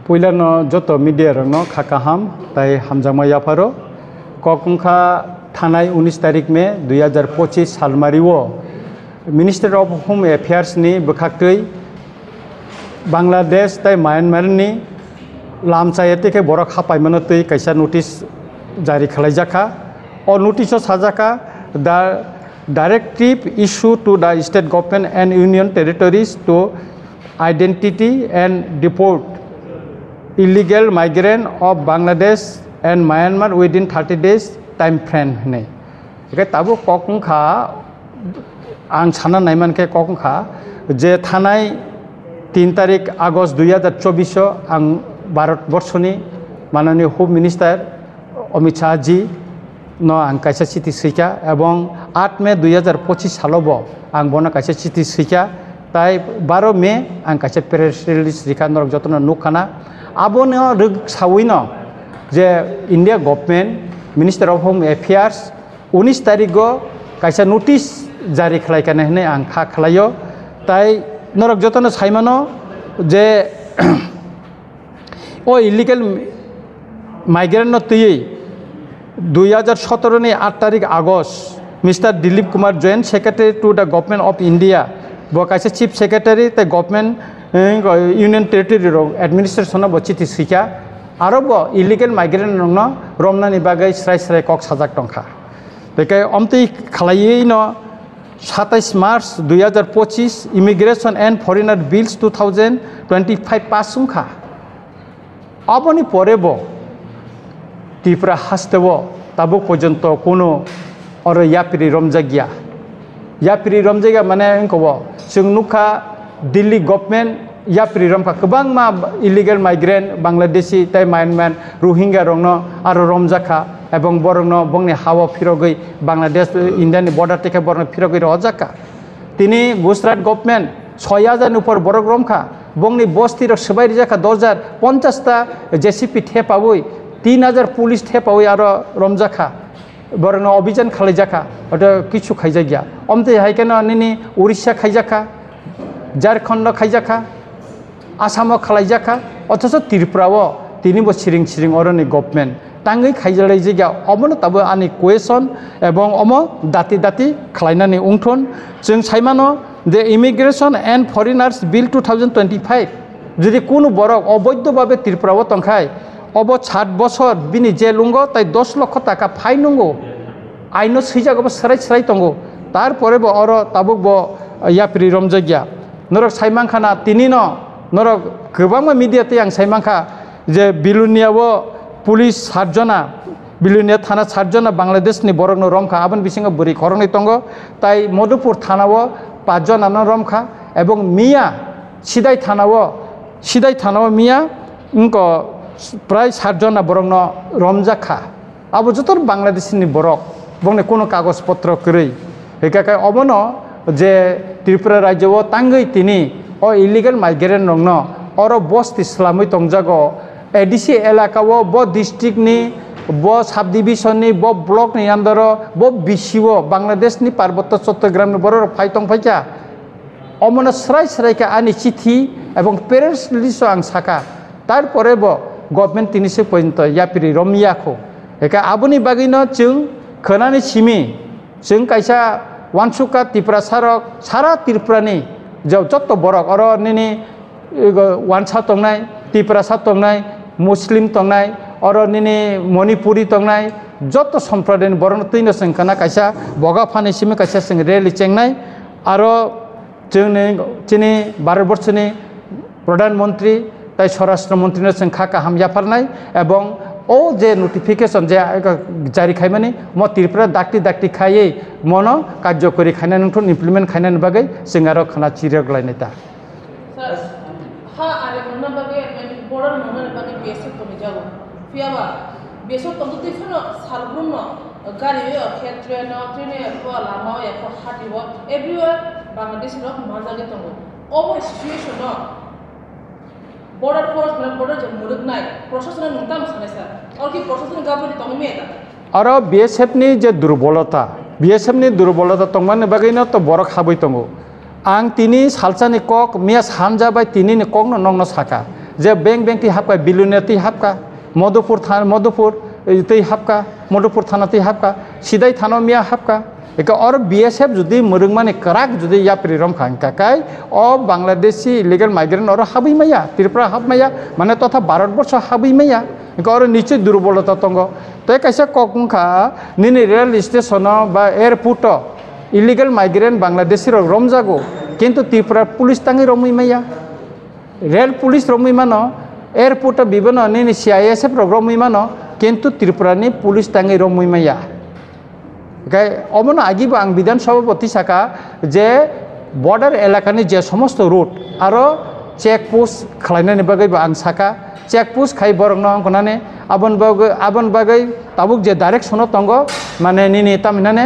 पुइलानो जतो मीडिया रंगनो खाकाहाम ताई हमजामा याफारो ककुंखा थानाय 19 तारिख में 2025 सालमारिवो मिनिस्टर ऑफ होम अफेयर्स नि बखाक्तै बांग्लादेश ताई म्यांमार नि लामचायते के बरक खापायमनो तै कैसा नोटिस जारी खालायजाखा और नोटिसो साजाखा the directive issue to the state government and union territories to identity and deport illegal migrant of Bangladesh and Myanmar within 30 days time frame này cái tabu kokung kha ang chana naiman ke kokung kha je thanai 3 तारिख August 2024 ang Bharat Borshoni Mananiya Home Minister Amit Shah ji no ang kaisa chiti sika ebong 8 May 2025 salobo ang bona kaisa chiti sika তাই 12 মে आं कासे press release रिखान रक जतन नुखाना आबोनो रग सावैनो जे India government minister of home affairs 19 तारिखो कासे नोटिस जारी खालायखाने हने आं खा खालायो ताई नरक जतन साइमानो जे ओ इलीगल माइग्रेंट न तयै 2017 नि 8 तारिख August mister Dilip Kumar joint secretary to the government of India बकासे चीफ सेक्रेटरी ते गवर्नमेंट यूनियन टेरिटरी एडमिनिस्ट्रेशन बचिति सिका आरो बो इलीगल माइग्रेंट नंगनो रमनानि बागै स्राय स्राय कक साजाक टंखा बेके अमति खालायैनो 27 March 2025 immigration and foreigner bills 2025 पासुंखा अबनि परेबो त्रिपुरा हास्तेबो ताबो पर्यन्त कोनो और यापिरि रमजागिया यापिरि रमजागिया माने इंकबो जों नुखा दिल्ली गवर्नमेंट यापिरि रमखा गोबां मा इलीगल माइग्रेंट बांग्लादेशी ताई म्यांमार रोहिंग्या रंगनो आरो रमजाखा एवं बरंनो बंगनि हावा फिरगै बांग्लादेश इंडियानि बॉर्डर टेके बरंनो फिरगै रजाका तिनि गुजरात गवर्नमेंट 6000 ऊपर बरक रमखा बंगनि बस्ती र सबाय जाका 2050 ता जेसीपी थेपावै 3000 पुलिस थेपावै आरो रमजाखा बरनो अभियान खालायजाखा अट किछु खायजागिया अमते हायकेनो निनि उड़ीसा खायजाखा झारखंड खायजाखा आसाम खालायजाखा अथच त्रिपुराओ तिनिबो सिरिं सिरिं अरनि गवर्नमेंट तांगै खायजालाय जायगा अमनो ताबो आनि क्वेश्चन एवं अम दाति दाति खालायनानै उंथन जों साइमानो दे इमिग्रेशन एंड फरेनार्स बिल 2025 যদি কোনো বরক অবৈধভাবে त्रिपुराओ तंखाय अब 7 বছর बिनि जेलुंगो ताई 10 लाख टाका फाइन नंगो आइनो सैजागो सराय सराय तंगो तारपरेबो अर ताबुकबो यापिरि रमजागिया नरक साइमांखाना तिनिनो नरक गोबां मिडियाते आं साइमांखा जे बिलुनियावो पुलिस 7 जना बिलुनिया थाना 7 जना बांग्लादेशनि बरकनो रमखा आबन बिसिङो बुरि खरंनि तंगो ताई मधुपुर थानावो 5 जना रमखा एवं मिया सिदाय थानावो मिया इनको प्राय 7 जना बरंनो रमजाखा अब जतर बांग्लादेशनि बरक बंगने कोनो कागज पत्र करै एकाका अबनो जे त्रिपुरा राज्यओ तांगै तिनि ओ इलीगल माइग्रेंट रंगनो और बस्ती सलामै तंजागो एडीसी एलाकाओ ब डिस्ट्रिक्टनि ब सब डिविजननि ब ब्लकनि अंदर ब बिसिओ बांग्लादेशनि पार्वत्य चट्टग्रामनि बरक फाइतंग फाइका अमनो स्राय स्रायका आनि चिठी एवं पेरेंट्स लिस्ट आं साका तारपरेबो गवर्नमेंट तिनिसे पर्यन्त यापिरि रमियाखौ एका आबुनि बागैनो जों खोनानै सिमि जों कायसा वानसुका त्रिपुरा सारक सारा त्रिपुरानि जत बरक अर निनि वानसा तंनाय त्रिपुरा सा तंनाय मुस्लिम तंनाय अर निनि मणिपुरी तंनाय जत सम्प्रदायनि बरन तैनो जों खोना कायसा बगा फानि सिमि कायसा जों रेलि चेंनाय आरो जोंनि तिनि भारतबर्षनि प्रधानमंत्री ताई स्वराष्ट्र मंत्री जों खाका हामजाफारनाय एवं ओ जे नोटिफिकेशन जे जारी खायमानि म त्रिपुरा दाक्ति खायै मनो कार्यकरी खायना नोंथन इमप्लिमेंट खायना बागै जों आरो खाना चिरगलायनाय ता सर हा आरो मोनना बागै बर्डर मोनना बागै बेसो तनि जागो फियाबा बेसो तंगति फनो सालब्रुनो गारि खेत्रनो ट्रेने को लामाव या हाटिबो एवरीवेयर बांग्लादेश रक माजागे तंगो ओवर सिचुएशन बॉर्डर फोर्स में बॉर्डर जब मुरुगनाय प्रशासन नोंताम साने सर और कि प्रशासन गाबनि तंगमेदा और बीएसएफ नि जे दुर्बलता बीएसएफ नि दुर्बलता तंगमाने बागैनो तो बरक हाबै तंगो आं तिनि सालसानि कक मिया सानजाबाय तिनि कक नंनो साका যে বেং তি হাবকা বিলুনিয়া তি হাবকা মধুপুর তৈ হাবকা মধুপুর থানা তৈ হাবকা সিদাই থানা মিয়া হাবকা একা और BSF যদি মরুংমানি করাক যদি ইয়া প্রিরম খাঙ্কাকাই ও বাংলাদেশি ইলিগাল মাইগ্রেন্ট और হাবই মাইয়া ত্রিপুরা হাব মাইয়া মানে তথা ভারতবর্ষ হাবই মাইয়া একা और নিশ্চয় দুর্বলতা তঙ্গ তো কাইসা ককংখা নিনি রেল স্টেশন বা এয়ারপোর্ট ইলিগাল মাইগ্রেন্ট বাংলাদেশির রমজাগো কিন্তু ত্রিপুরা পুলিশ তাঙ্গি রমই মাইয়া রেল পুলিশ রমই মানো এয়ারপোর্ট বিভিন্ন নিনি CISF রমই মানো কিন্তু ত্রিপুরানি পুলিশ তাঙ্গি রমই মাইয়া গাই অমন আগিব আং বিধানসভা প্রতিশাখা যে বর্ডার এলাকানি যে সমস্ত রুট আরও চেকপোস্ট খালাইনানি বাগৈবো আং সাকা চেকপোস্ট খাই বরং নংকনানে আবন বাগৈ তাবুক যে ডাইরেকশন তঙ্গ মানে নিনি তামিনানে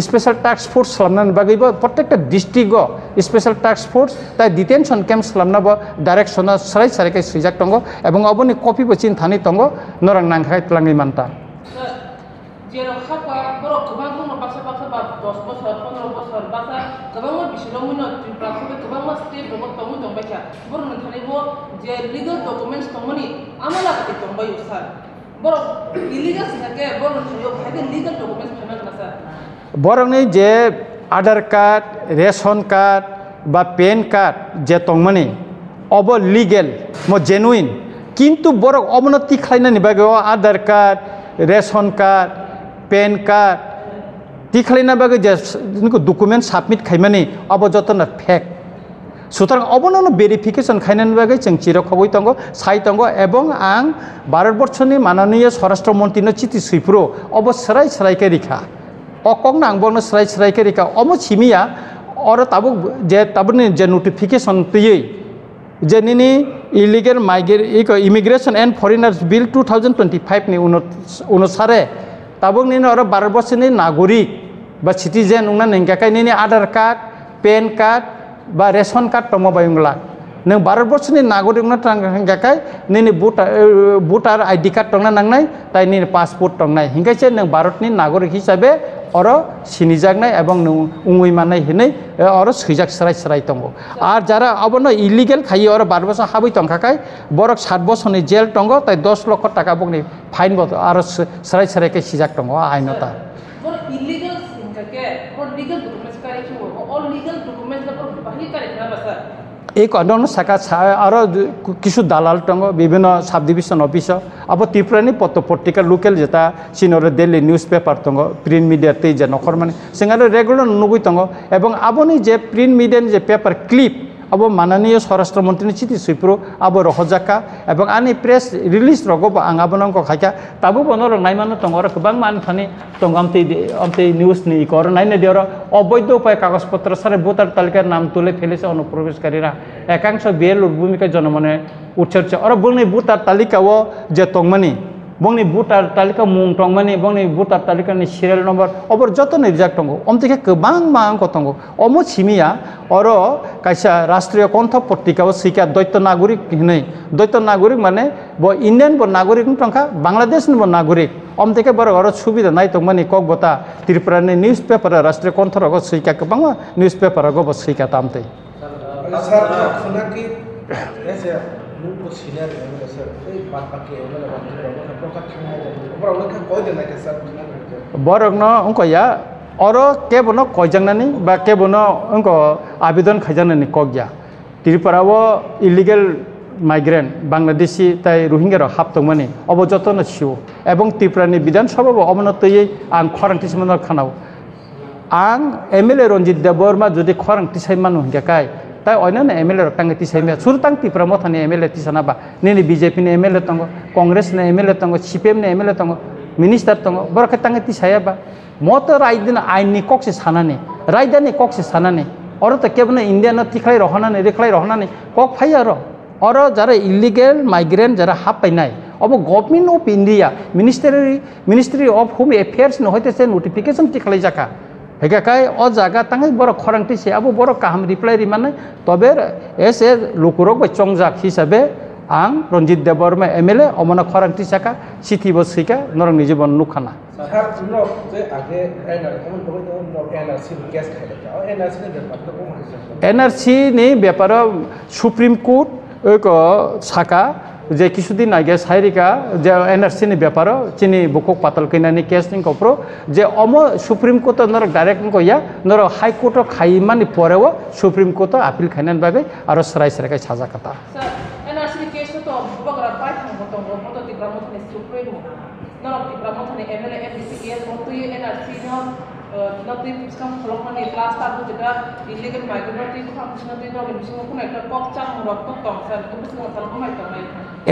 স্পেশাল টাস্ক ফোর্স খালামনানি বাগৈবো প্রত্যেকটা ডিস্ট্রিক্ট স্পেশাল টাস্ক ফোর্স তাই ডিটেনশন ক্যাম্প খালামনাবো ডাইরেকশন সারাই সারাইকাই সুইজাক তঙ্গ এবং অবনি কপিবো চিন্তানি তঙ্গ নরং নাংখাই তলাঙ্গি মানতা যেরকম খাপা বড় গোবাং কোনো পাশে বা 10 বছর 15 বছর বাসা গোবাং বিশিরং মুনো ত্রিপুরা খুবে গোবাং স্টেট রব তমু দংবাইকা বড় নথানিবো যে লিগ্যাল ডকুমেন্টস তমনি আমলা কাটি দংবাই স্যার বড় ইলিগাল থাকে বড় নথানিবো ভাগে লিগ্যাল ডকুমেন্টস ফাইনা না স্যার বরংনি যে আধার কার্ড রেশন কার্ড বা প্যান কার্ড যে তংমানি অব লিগেল মো জেনুইন কিন্তু বড় অবনতি খাইনানি বাগে Aadhaar card ration card PAN card তি খালাইনা বাগে যে ডকুমেন্ট সাবমিট খাইমানি अब जतना फेक সুতরাং অবনন ভেরিফিকেশন খাইনানি বাগে जों চিরখবই তঙ্গ সাই তঙ্গ এবং আং ভারতবর্ষনি মাননীয় স্বরাষ্ট্রমন্ত্রীनो চিঠি সুইপ্রো अब सराय सरायके रिखा अकंग आंबनो सराय सरायके रिखा अम छिमिया और ताबुक जे ताबनि जे नोटिफिकेशन तयै जे निनी illegal immigration and foreigners bill 2025 नि अनुसारे ताबुक निनी और भारतबर्षनि नागरिक बा सिटिजेन उंगना नेंगाकाय निनी आधार कार्ड पैन कार्ड बा रेशन कार्ड तंग बायंगला नों भारतबर्षनि नागरिक उंगना नेंगाकाय निनी भोटार आईडी कार्ड तंगना नांगनाय ताय निनी पासपोर्ट तंगनाय हिंगायसे नों भारतनि नागरिक हिसाबे और सिनिजागनाय एवं उंगुई मानाय हिनै और सैजाक सराय सराय तंगो और जारा अबनो इलिगेल खायो और भारतबर्ष हाबै तंखाकाय बरक 7 बछरनि जेल तंगो ताय 10 लाख टाका बगनि फाइन बो और सराय सरायके सिजाक तंगो आइनता बरक इलिगेल सिंगाके और लीगल डकुमेंट्स कारे कि और लीगल डकुमेंट्स ला बाहि कारे ना बसा एक अन्य शाखा और किछु दालाल तंग विभिन्न सब डिविजन अफिस अब त्रिपुरानि पत्रिका लोकल जेता सिनर डेली न्यूज पेपर तंग प्रिंट मीडिया ते जे नखर माने सिंगार रेगुलर नुगुइ तंग एवं आबोनि जे प्रिंट मीडिया जे पेपर क्लिप अब माननीय स्वराष्ट्र मंत्री चिठी सुइप्रो अब रहजाका एवं आनि प्रेस रिलीज रगो आं आबोनंग खायका ताबो बनर नायमानो तंग और गोबां मानफानि तंग आमते न्यूज नि कर नायने देर अवैध उपाय कागज पत्र सारे भोटार तालिकार नाम तुले फेलेছে অনুপ্রবেশকারীরা একাংশ বিএল ভূমিকা জনমনে উৎসর্চ और बंनि भोटार तालिकाओ जे तंगमानि बंनि भोटार तालिका मुं तंगमानि बंनि भोटार तालिकानि सिरियल नम्बर अबर जतन रिजाक्ट तंगो अमतेके गोबां मांग तंगो अमो छिमिया और कायसा राष्ट्रीय कन्ठ पत्रिकाओ सिका दैत्य नागरिक हिनै दैत्य नागरिक माने ब इंडियन ब नागरिक तंखा बांग्लादेशनि ब नागरिक अमतेके बर और सुविधा नाय तंगमानि कक बता त्रिपुरानि न्यूज पेपर राष्ट्रीय कन्ठ रग सिका गोबां न्यूज पेपर रग ब सिका तामते सर खुना की ऐसे मुंह सीनियर एमएलए सर ए बात बाकी एमएलए बात बरगनो उनको या और के बनो कयजंगनानि बा के बनो उनको आवेदन खैजानानि कगया त्रिपुराओ इलिगेल माइग्रेंट बांग्लादेशी ताई रोहिंग्या हाबतंगमानि अब जतन सिउ एवं त्रिपुरानि विधानसभा अवनतयै आं खरांथिसमन खानाव आं एमएलए रंजित देबबर्मा जुदि खरांथि साइमान हिंगाकाय ताई अन्य एमएलए रक्तांगे तिसाइमे सुरतां त्रिपुरा मथानि एमएलए तिसानाबा निनि बीजेपी ने एमएलए तंगो कांग्रेस ने एमएलए तंगो सीपीएम ने एमएलए तंगो मिनिस्टर तंगो बरखे तांगे तिसायाबा मत रायदिन आइननि कक्से सानानि रायदानि कक्से सानानि और त केबन इंडिया न तिखलाय रहनानि रेखलाय रहनानि कक फाय और जरा इलिगेल माइग्रेंट जरा हाबनाय अब government of India ministry of home affairs न होइतेसे नोटिफिकेशन तिखलाय जाका हेगाकाय अ जागा तांगे बर खरांथि से अब बर काहाम रिप्लाय रिमाने तबे एस ए लोकरक बचंजाक हिसाबे आं रंजित देबबर्मा एमएलए अमना खरांथि साका सिथि बसिका नरंनि जीवन नुखाना सर नो जे आगे एनआर हमन बगै नो एनआरसी केस खायला एनआरसी ने बेपार एनआरसी नि बेपार सुप्रीम कोर्ट সাকা যে কিছুদিন আগে সাইরিকা যে এনআরসিনি ব্যাপারও চিনি বুকুক পাতাল কিনানি কেস নিং কপ্রো যে সুপ্রিম কোর্ট নর ডাইরেক্ট কইয়া নর হাইকোর্ট খাইমানি পরেও সুপ্রিম কোর্ট আপিল খাইনান বাগে আর সরাই সরাই সাজা কথা NRC কেস তো বগরা পাই থাকবো তো মত তিব্রা মতনে সুপ্রিম নর তিব্রা মতনে এমএলএ এমপিএস মতই NRC নতুন সিস্টেম খলকমানি ক্লাস তার যেটা ইলিগাল মাইগ্রেন্ট ফাংশন দিন অর্গানাইজেশন কোন একটা কপচাং রক্ত টংসার তুমি সাল কমাই কমাই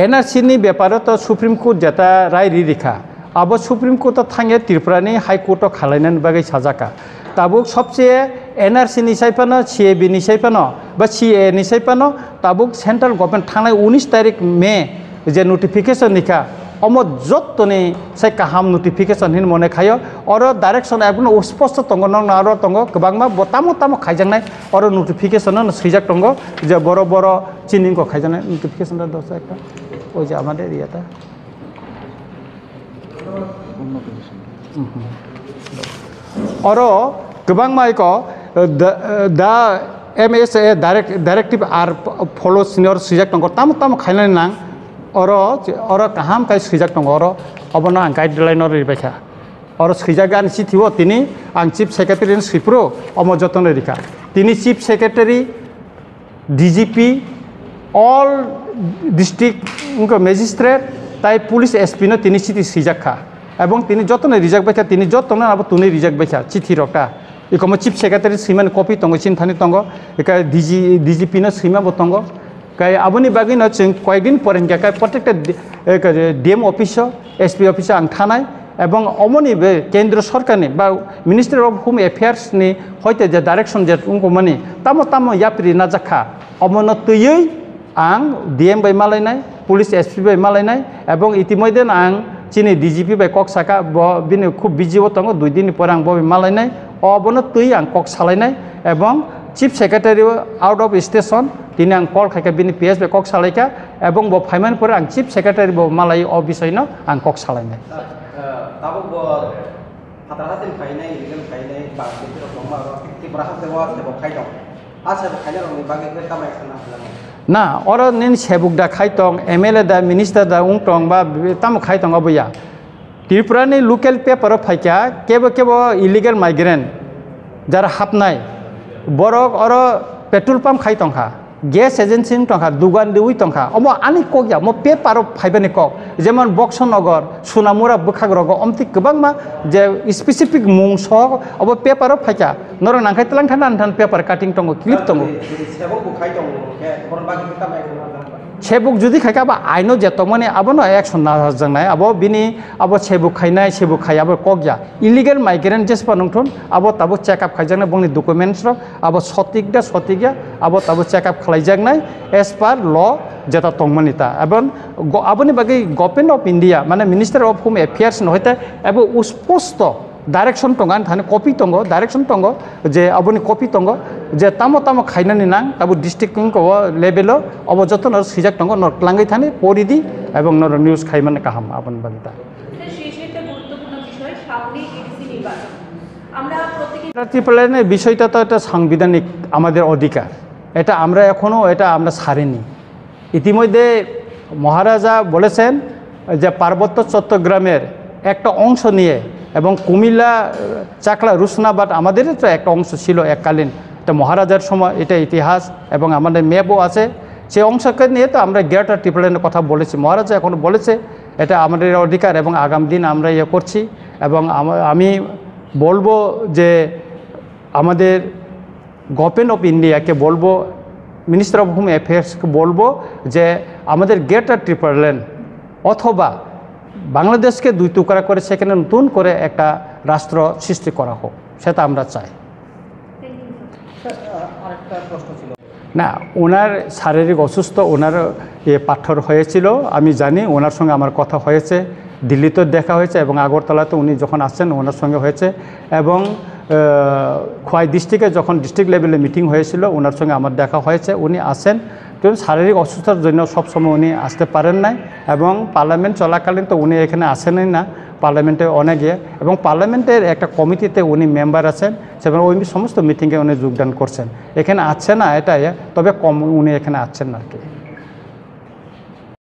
এনআরসিনি ব্যাপারে তো সুপ্রিম কোর্ট যেটা রায় রিখা আবার সুপ্রিম কোর্ট থাঙে ত্রিপুরানি হাইকোর্ট খালাইনান বাগে সাজাকা তাবুক সবচেয়ে এনআরসি নিসাইপানো সিএবি নিসাইপানো বা সিএ নিসাইপানো তাবুক সেন্ট্রাল গভর্নমেন্ট থানায় 19 তারিখ মে যে নোটিফিকেশন নিখা যতনি সাই কাহাম নোটিফিকেশন হিন মনে খায় আর ডাইরেকশন একদম স্পষ্ট দङ আর দङ गोबांमा तामो तामो खाइजानाय और নোটিফিকেশন সৃজাক दङ যে বড় বড় চিনিংকো খাইজানাय নোটিফিকেশন দছ একটা ওই যে আমাদের ইয়াটা और गोबांमा इको दा MSA directive are flow senior सृजाक दङ तामो तामो खाइनाय नां और काहाम काई सृजाक दङ और अबना गाइडलाइन रिबायखा और सृजागान सिथिव तिनी आं चीफ सेक्रेटारि सिप्रो अम जतन रिखा तिनी chief secretary DGP all district magistrate ताई पुलिस SP न तिनी सिथि सृजाखा एवं तिनी जतन रिजाक बायखा तिनी जतन अब तुनी रिजाक बायखा चिठी रक्ता इकम चीफ सेक्रेटारि सिमान कपि दङ चिन्थानि दङ एका DGP न सिमा बतंग कई आबनी बागी न जों कयदिन परेंगे कई प्रत्येकटा DM अफिस SP अफिस आं थानाय एवं अमनि बे केंद्र सरकारनि बा मिनिस्ट्री अफ होम एफेयार्स नि हयते जे डाइरेक्शन जे उंगमानि तामो तामो याप्रि नाजाखा अमन तयै आं DM बाय मालायनाय पुलिस SP बाय मालायनाय एवं इतिमध्ये आं चिनि DGP बाय कक साका बिनि खूब बिजिव दङ 2 दिन पर आं बबे मालायनाय अबन तै आं कक सालायनाय एवं chief secretary out of station তিনি आं कल खायखा बिनि PS बे कक सालायखा एवं ब फाइमान पर आं चीफ सेक्रेटारि ब मालाय अ बिषयनो आं कक सालायनाय ताबो ब फाताहासिन फाइनाय इलिगेल फाइनाय बागेतिर दंमा त्रिपुरा हाबदेवा सेबो खायदं आसे खायनाय रंनि बागे कामाय साना ना और निन सेबुक दा खायतं MLA दा मिनिस्टार दा उंटं बा ताम खायतं अबया त्रिपुरानि लोकल पेपर फायखा केबो इलिगेल माइग्रेंट जारा हाबनाय बरक और पेट्रोल पंप खायतंखा गैस एजेंसी टंका दुगान दिउई टंका अमो आनि कगिया मो पेपार फाइबानि कक जेमन बक्सनगर सुनामुरा बुखाग्रग अमति गोबांमा जे स्पेसिफिक मुं सक अब पेपार फायका नर नांखाय तलां थान पेपार काटिं टंगो क्लिप टंगो सेबुक बुखाय दं के बर बागे कामाय सेबुक जुदि खायका बा आइनो जेतो माने आबनो एक्शन ना जंनाय अब बिनि अब सेबुक खायनाय सेबुक खायाबो कगिया इलिगेल माइग्रेंट जेसपा नंथुन अब ताबो चेकअप खायजाना बंनि डकुमेन्ट्स र अब सटिकया अब ताबो चेकअप खालायजानाय एज पर ल जेता तंगमानिता एबन आबनि बागै गभर्नमेंट अफ इंडिया माने मिनिस्टर अफ होम एफेयार्स नहयते एबो स्पष्ट डाइरेक्शन टंगान थाने कपि टंग डाइरेक्शन टंग जे आबनि कपि टंग जे तामो खायनानि नां ताबो डिस्ट्रिक्ट को लेभेल अब जतन सिजाक टंग नर लांगै थाने परिदि एवं नर न्यूज खायमाने काहाम आबन बागिता শেষেতে গুরুত্বপূর্ণ বিষয় সামনে এডিসি নির্বাচন আমরা প্রত্যেকই প্রার্থী প্ল্যানের বিষয়টা তো এটা সাংবিধানিক আমাদের অধিকার এটা আমরা এখনো এটা আমরা ছাড়িনি ইতিমধ্যে মহারাজা বলেছেন যে পার্বত্য চট্টগ্রামের একটা অংশ নিয়ে এবং কুমিল্লা চাকলা রুসনাবাদ আমাদের তো একটা অংশ ছিল এককালীন এটা মহারাজার সময় এটা ইতিহাস এবং আমাদের ম্যাপও আছে সেই অংশকে নিয়ে তো আমরা গ্রেটার ট্রিপলেনের কথা বলেছি মহারাজা এখন বলেছে এটা আমাদের অধিকার এবং আগামী দিন আমরা ইয়ে করছি এবং আমি বলবো যে আমাদের গভর্নমেন্ট অফ ইন্ডিয়াকে বলবো মিনিস্টার অফ হোম অ্যাফেয়ার্সকে বলবো যে আমাদের গ্রেটার ট্রিপলেন অথবা বাংলাদেশকে দুই টুকরা করে সেখানে নতুন করে একটা রাষ্ট্র সৃষ্টি করা হোক সেটা আমরা চাই আরেকটা প্রশ্ন ছিল না ওনার শারীরিক অসুস্থ ওনার পাথর হয়েছিল আমি জানি ওনার সঙ্গে আমার কথা হয়েছে দিল্লিতে দেখা হয়েছে এবং আগরতলাতে উনি যখন আসছেন ওনার সঙ্গে হয়েছে এবং খোয়াই ডিস্ট্রিক্টে যখন ডিস্ট্রিক্ট লেভেলে মিটিং হয়েছিল ওনার সঙ্গে আমার দেখা হয়েছে উনি আসেন কিন্তু শারীরিক অসুস্থতার জন্য সবসময় উনি আসতে পারেন নাই এবং পার্লামেন্ট চলাকালীন তো উনি এখানে আসেনই না পার্লামেন্টে অনেক এবং পার্লামেন্টের একটা কমিটিতে উনি মেম্বার আছেন সেখানে ওই সমস্ত মিটিংয়ে উনি যোগদান করছেন এখানে আসছে না এটা তবে কম উনি এখানে আসছেন না আর কি